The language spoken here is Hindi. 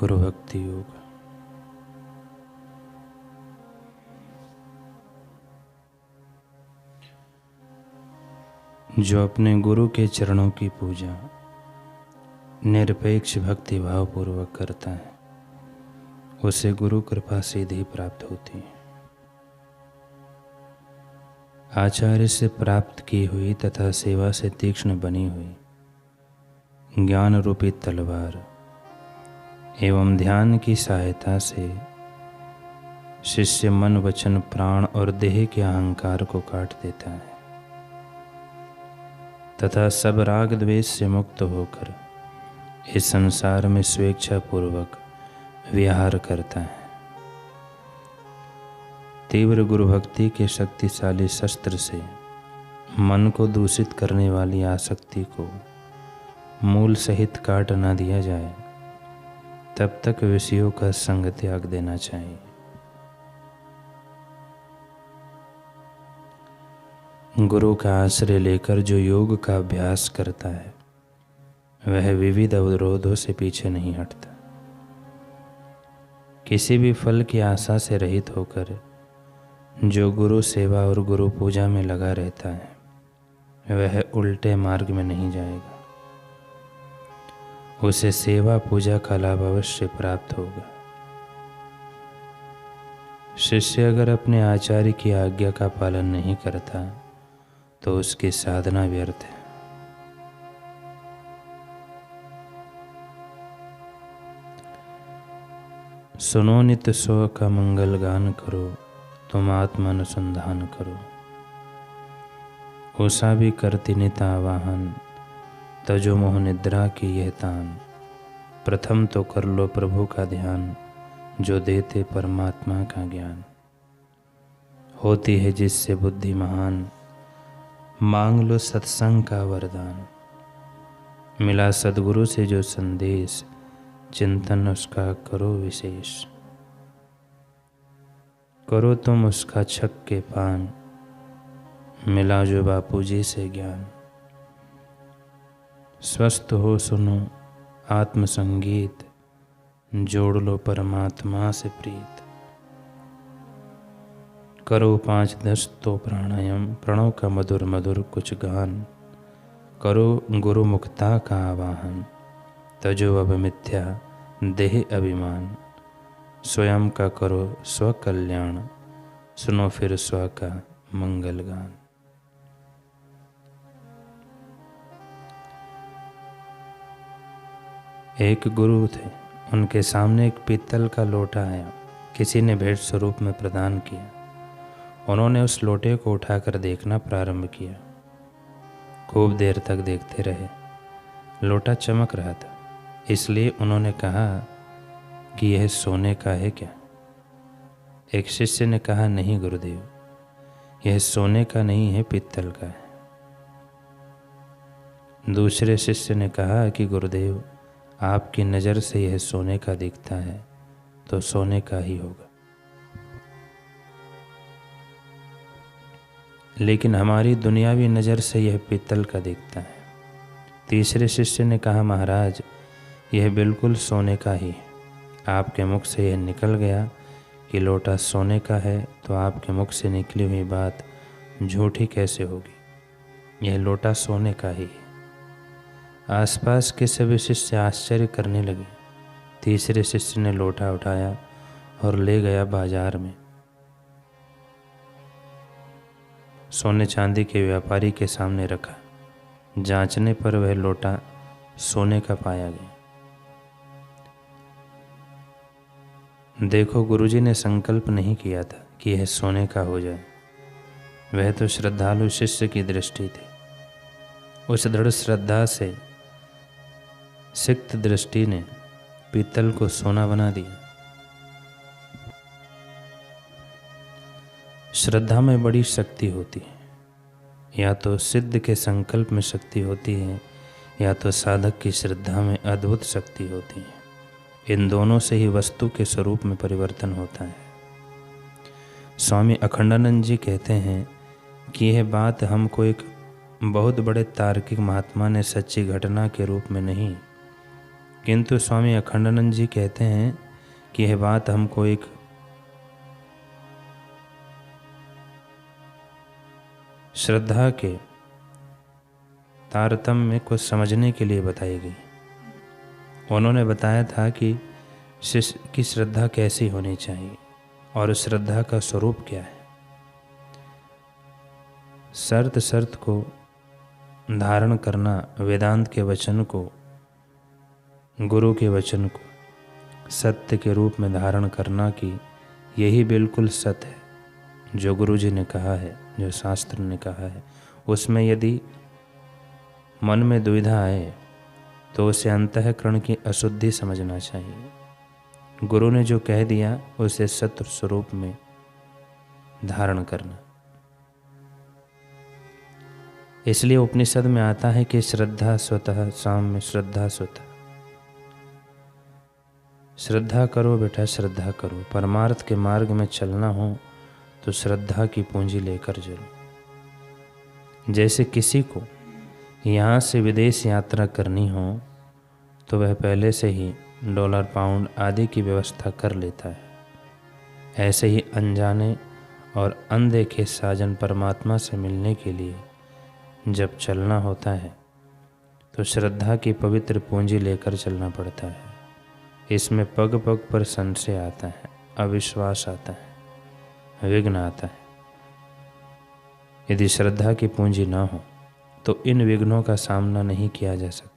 गुरु भक्ति योग। जो अपने गुरु के चरणों की पूजा निरपेक्ष भक्ति भाव पूर्वक करता है, उसे गुरु कृपा सीधी प्राप्त होती है। आचार्य से प्राप्त की हुई तथा सेवा से तीक्ष्ण बनी हुई ज्ञान रूपी तलवार एवं ध्यान की सहायता से शिष्य मन वचन प्राण और देह के अहंकार को काट देता है तथा सब राग द्वेष से मुक्त होकर इस संसार में स्वेच्छा पूर्वक विहार करता है। तीव्र गुरु भक्ति के शक्तिशाली शस्त्र से मन को दूषित करने वाली आसक्ति को मूल सहित काट न दिया जाए, तब तक विषयों का संग त्याग देना चाहिए। गुरु का आश्रय लेकर जो योग का अभ्यास करता है, वह विविध अवरोधों से पीछे नहीं हटता। किसी भी फल की आशा से रहित होकर जो गुरु सेवा और गुरु पूजा में लगा रहता है, वह उल्टे मार्ग में नहीं जाएगा। उसे सेवा पूजा का लाभ अवश्य प्राप्त होगा। शिष्य अगर अपने आचार्य की आज्ञा का पालन नहीं करता तो उसकी साधना व्यर्थ है। सुनो नित स्व का मंगल गान करो, तुम आत्मा अनुसंधान करो। उषा भी करती नित आवाहन, तजो मोह निद्रा की यह तान। प्रथम तो कर लो प्रभु का ध्यान, जो देते परमात्मा का ज्ञान। होती है जिससे बुद्धि महान, मांग लो सत्संग का वरदान। मिला सद्गुरु से जो संदेश, चिंतन उसका करो विशेष। करो तुम उसका छक के पान, मिला जो बापू जी से ज्ञान। स्वस्थ हो सुनो आत्मसंगीत, जोड़ लो परमात्मा से प्रीत। करो 5-10 तो प्राणायाम, प्रणव का मधुर मधुर कुछ गान। करो गुरु मुक्ता का आवाहन, तजो अब मिथ्या देह अभिमान। स्वयं का करो स्व कल्याण, सुनो फिर स्व का मंगल गान। एक गुरु थे, उनके सामने एक पीतल का लोटा आया। किसी ने भेंट स्वरूप में प्रदान किया। उन्होंने उस लोटे को उठाकर देखना प्रारंभ किया। खूब देर तक देखते रहे। लोटा चमक रहा था, इसलिए उन्होंने कहा कि यह सोने का है क्या? एक शिष्य ने कहा, नहीं गुरुदेव, यह सोने का नहीं है, पीतल का है। दूसरे शिष्य ने कहा कि गुरुदेव, आपकी नज़र से यह सोने का दिखता है, तो सोने का ही होगा। लेकिन हमारी दुनियावी नज़र से यह पीतल का दिखता है। तीसरे शिष्य ने कहा, महाराज, यह बिल्कुल सोने का ही है। आपके मुख से यह निकल गया कि लोटा सोने का है, तो आपके मुख से निकली हुई बात झूठी कैसे होगी? यह लोटा सोने का ही है। आसपास के सभी शिष्य आश्चर्य करने लगे। तीसरे शिष्य ने लोटा उठाया और ले गया बाजार में। सोने चांदी के व्यापारी के सामने रखा। जांचने पर वह लोटा सोने का पाया गया। देखो, गुरुजी ने संकल्प नहीं किया था कि यह सोने का हो जाए। वह तो श्रद्धालु शिष्य की दृष्टि थी। उस दृढ़ श्रद्धा से सिक्त दृष्टि ने पीतल को सोना बना दिया। श्रद्धा में बड़ी शक्ति होती है। या तो सिद्ध के संकल्प में शक्ति होती है, या तो साधक की श्रद्धा में अद्भुत शक्ति होती है। इन दोनों से ही वस्तु के स्वरूप में परिवर्तन होता है। स्वामी अखंडानंद जी कहते हैं कि यह बात हमको एक बहुत बड़े तार्किक महात्मा ने सच्ची घटना के रूप में नहीं, किंतु स्वामी अखंडानंद जी कहते हैं कि यह बात हमको एक श्रद्धा के तारतम्य को समझने के लिए बताई गई। उन्होंने बताया था कि शिष्य की श्रद्धा कैसी होनी चाहिए और उस श्रद्धा का स्वरूप क्या है। शर्त शर्त को धारण करना, वेदांत के वचन को, गुरु के वचन को सत्य के रूप में धारण करना कि यही बिल्कुल सत्य है जो गुरु जी ने कहा है, जो शास्त्र ने कहा है। उसमें यदि मन में दुविधा आए तो उसे अंतःकरण की अशुद्धि समझना चाहिए। गुरु ने जो कह दिया उसे सत्य स्वरूप में धारण करना। इसलिए उपनिषद में आता है कि श्रद्धा स्वतः साम्य श्रद्धा स्वतः। श्रद्धा करो बेटा, श्रद्धा करो। परमार्थ के मार्ग में चलना हो तो श्रद्धा की पूंजी लेकर चलो। जैसे किसी को यहाँ से विदेश यात्रा करनी हो तो वह पहले से ही डॉलर, पाउंड आदि की व्यवस्था कर लेता है। ऐसे ही अनजाने और अनदेखे साजन परमात्मा से मिलने के लिए जब चलना होता है तो श्रद्धा की पवित्र पूंजी लेकर चलना पड़ता है। इसमें पग पग पर संशय आता है, अविश्वास आता है, विघ्न आता है। यदि श्रद्धा की पूंजी ना हो तो इन विघ्नों का सामना नहीं किया जा सकता।